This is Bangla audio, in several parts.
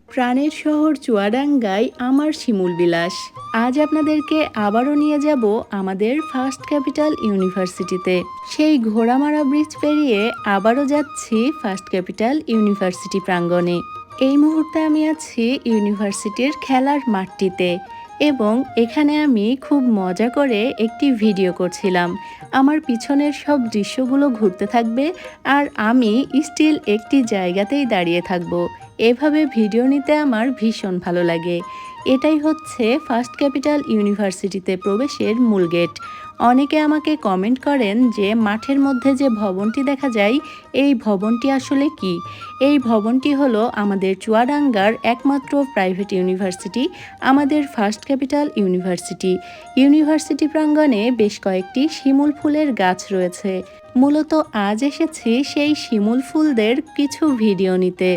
প্রাণের শহর চুয়াডাঙ্গায় আমার শিমুল বিলাস। আজ আপনাদেরকে আবারও নিয়ে যাব আমাদের ফার্স্ট ক্যাপিটাল ইউনিভার্সিটিতে। সেই ঘোড়ামারা ব্রিজ পেরিয়ে আবারও যাচ্ছি ফার্স্ট ক্যাপিটাল ইউনিভার্সিটি প্রাঙ্গণে। এই মুহূর্তে আমি আছি ইউনিভার্সিটির খেলার মাঠটিতে এবং এখানে আমি খুব মজা করে একটি ভিডিও করছিলাম। আমার পিছনের সব দৃশ্যগুলো ঘুরতে থাকবে আর আমি স্টিল একটি জায়গাতেই দাঁড়িয়ে থাকব। এভাবে ভিডিও নিতে আমার ভীষণ ভালো লাগে। এটাই হচ্ছে ফার্স্ট ক্যাপিটাল ইউনিভার্সিটিতে প্রবেশের মূল গেট। অনেকে আমাকে কমেন্ট করেন যে মাঠের মধ্যে যে ভবনটি দেখা যায় এই ভবনটি আসলে কি। এই ভবনটি হলো আমাদের চুয়াডাঙ্গার একমাত্র প্রাইভেট ইউনিভার্সিটি, আমাদের ফার্স্ট ক্যাপিটাল ইউনিভার্সিটি। ইউনিভার্সিটি প্রাঙ্গণে বেশ কয়েকটি শিমুল ফুলের গাছ রয়েছে। মূলত আজ এসেছি সেই শিমুল ফুলদের কিছু ভিডিও নিতে।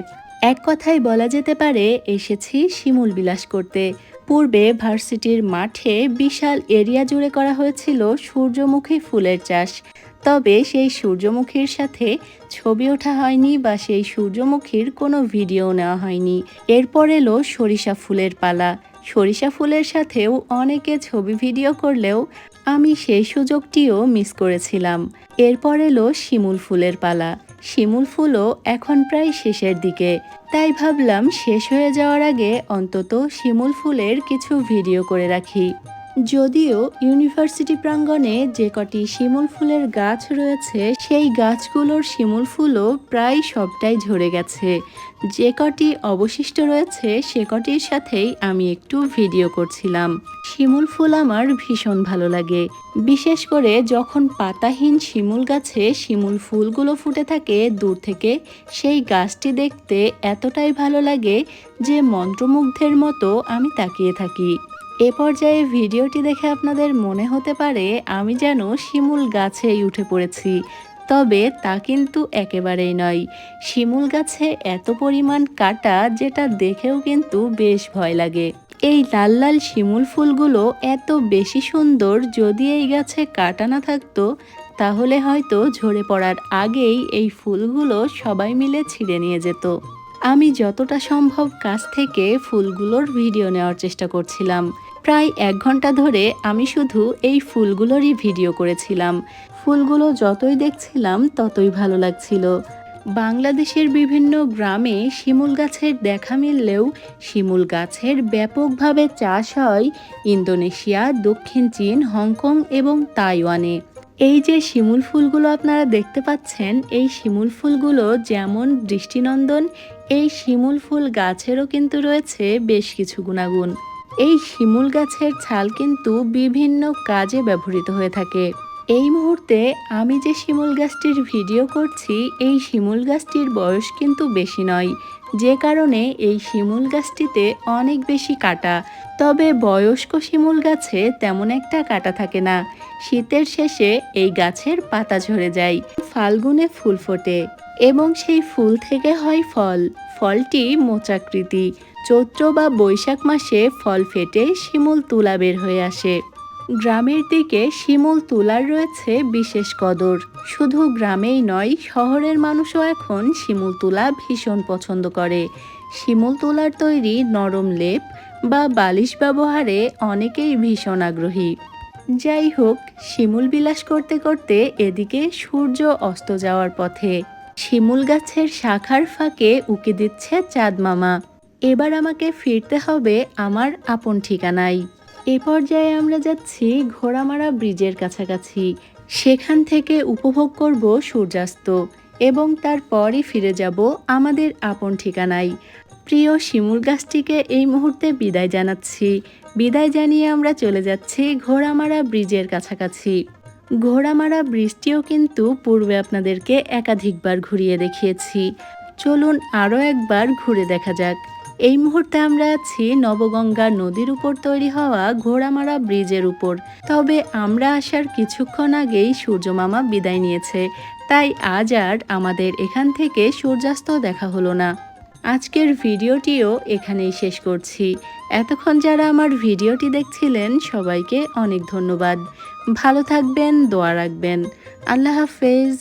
এক কথায় বলা যেতে পারে এসেছি শিমুল বিলাস করতে। পূর্বে ভার্সিটির মাঠে বিশাল এরিয়া জুড়ে করা হয়েছিল সূর্যমুখী ফুলের চাষ। তবে সেই সূর্যমুখীর সাথে ছবি ওঠা হয়নি বা সেই সূর্যমুখীর কোনো ভিডিও নেওয়া হয়নি। এরপর এলো সরিষা ফুলের পালা। সরিষা ফুলের সাথেও অনেকে ছবি ভিডিও করলেও আমি সেই সুযোগটিও মিস করেছিলাম। এরপর এলো শিমুল ফুলের পালা। শিমুল ফুলও এখন প্রায় শেষের দিকে, তাই ভাবলাম শেষ হয়ে যাওয়ার আগে অন্তত শিমুল ফুলের কিছু ভিডিও করে রাখি। যদিও ইউনিভার্সিটি প্রাঙ্গণে যে কটি শিমুল ফুলের গাছ রয়েছে সেই গাছগুলোর শিমুল ফুলও প্রায় সবটাই ঝরে গেছে। যে কটি অবশিষ্ট রয়েছে সে কটির সাথেই আমি একটু ভিডিও করছিলাম। শিমুল ফুল আমার ভীষণ ভালো লাগে, বিশেষ করে যখন পাতাহীন শিমুল গাছে শিমুল ফুলগুলো ফুটে থাকে দূর থেকে। সেই গাছটি দেখতে এতটাই ভালো লাগে যে মন্ত্রমুগ্ধের মতো আমি তাকিয়ে থাকি। এ পর্যায়ে ভিডিওটি দেখে আপনাদের মনে হতে পারে আমি যেন শিমুল গাছেই উঠে পড়েছি, তবে তা কিন্তু একেবারেই নয়। শিমুল গাছে এত পরিমাণ কাঁটা যেটা দেখেও কিন্তু বেশ ভয় লাগে। এই লাল লাল শিমুল ফুলগুলো এত বেশি সুন্দর, যদি এই গাছে কাঁটা না থাকতো তাহলে হয়তো ঝরে পড়ার আগেই এই ফুলগুলো সবাই মিলে ছিঁড়ে নিয়ে যেত। আমি যতটা সম্ভব কাছ থেকে ফুলগুলোর ভিডিও নেওয়ার চেষ্টা করছিলাম। প্রায় 1 ঘন্টা ধরে আমি শুধু এই ফুলগুলোরই ভিডিও করেছিলাম। ফুলগুলো যতই দেখছিলাম ততই ভালো লাগছিল। বাংলাদেশের বিভিন্ন গ্রামে শিমুল গাছের দেখা মিললেও শিমুল গাছের ব্যাপকভাবে চাষ হয় ইন্দোনেশিয়া, দক্ষিণ চীন, হংকং এবং তাইওয়ানে। এই যে শিমুল ফুলগুলো আপনারা দেখতে পাচ্ছেন, এই শিমুল ফুলগুলো যেমন দৃষ্টিনন্দন, এই শিমুল ফুল গাছেরও কিন্তু রয়েছে বেশ কিছু গুণাগুণ। এই শিমুল গাছের ছাল কিন্তু বিভিন্ন কাজে ব্যবহৃত হয়ে থাকে। এই মুহূর্তে আমি যে শিমুল গাছটির ভিডিও করছি এই শিমুল গাছটির বয়স কিন্তু বেশি নয়, যে কারণে এই শিমুল গাছটিতে অনেক বেশি কাঁটা। তবে বয়স্ক শিমুল গাছে তেমন একটা কাঁটা থাকে না। শীতের শেষে এই গাছের পাতা ঝরে যায়, ফাল্গুনে ফুল ফোটে এবং সেই ফুল থেকে হয় ফল। ফলটি মোচাকৃতি। চৈত্র বা বৈশাখ মাসে ফল ফেটে শিমুল তুলা বের হয়ে আসে। গ্রামের দিকে শিমুল তুলার রয়েছে বিশেষ কদর। শুধু গ্রামেই নয়, শহরের মানুষও এখন শিমুল তুলা ভীষণ পছন্দ করে। শিমুল তুলার তৈরি নরম লেপ বা বালিশ ব্যবহারে অনেকেই ভীষণ আগ্রহী। যাই হোক, শিমুল বিলাস করতে করতে এদিকে সূর্য অস্ত যাওয়ার পথে। শিমুল গাছের শাখার ফাঁকে উকি দিচ্ছে চাঁদ মামা। এবার আমাকে ফিরতে হবে আমার আপন ঠিকানায়। এ পর্যায়ে আমরা যাচ্ছি ঘোড়ামারা ব্রিজের কাছাকাছি। সেখান থেকে উপভোগ করব সূর্যাস্ত এবং তারপরই ফিরে যাব আমাদের আপন ঠিকানায়। প্রিয় শিমুল গাছটিকে এই মুহূর্তে বিদায় জানাচ্ছি। বিদায় জানিয়ে আমরা চলে যাচ্ছি ঘোড়ামারা ব্রিজের কাছাকাছি। ঘোড়ামারা ব্রিজটিও কিন্তু পূর্বে আপনাদেরকে একাধিকবার ঘুরিয়ে দেখিয়েছি। চলুন আরও একবার ঘুরে দেখা যাক। এই মুহূর্তে আমরা আছি নবগঙ্গা নদীর উপর তৈরি হওয়া ঘোড়ামারা ব্রিজের উপর। তবে আমরা আসার কিছুক্ষণ আগেই সূর্যমামা বিদায় নিয়েছে, তাই আজ আর আমাদের এখান থেকে সূর্যাস্ত দেখা হলো না। আজকের ভিডিওটিও এখানেই শেষ করছি। এতক্ষণ যারা আমার ভিডিওটি দেখছিলেন সবাইকে অনেক ধন্যবাদ। ভালো থাকবেন, দোয়া রাখবেন। আল্লাহ হাফেজ।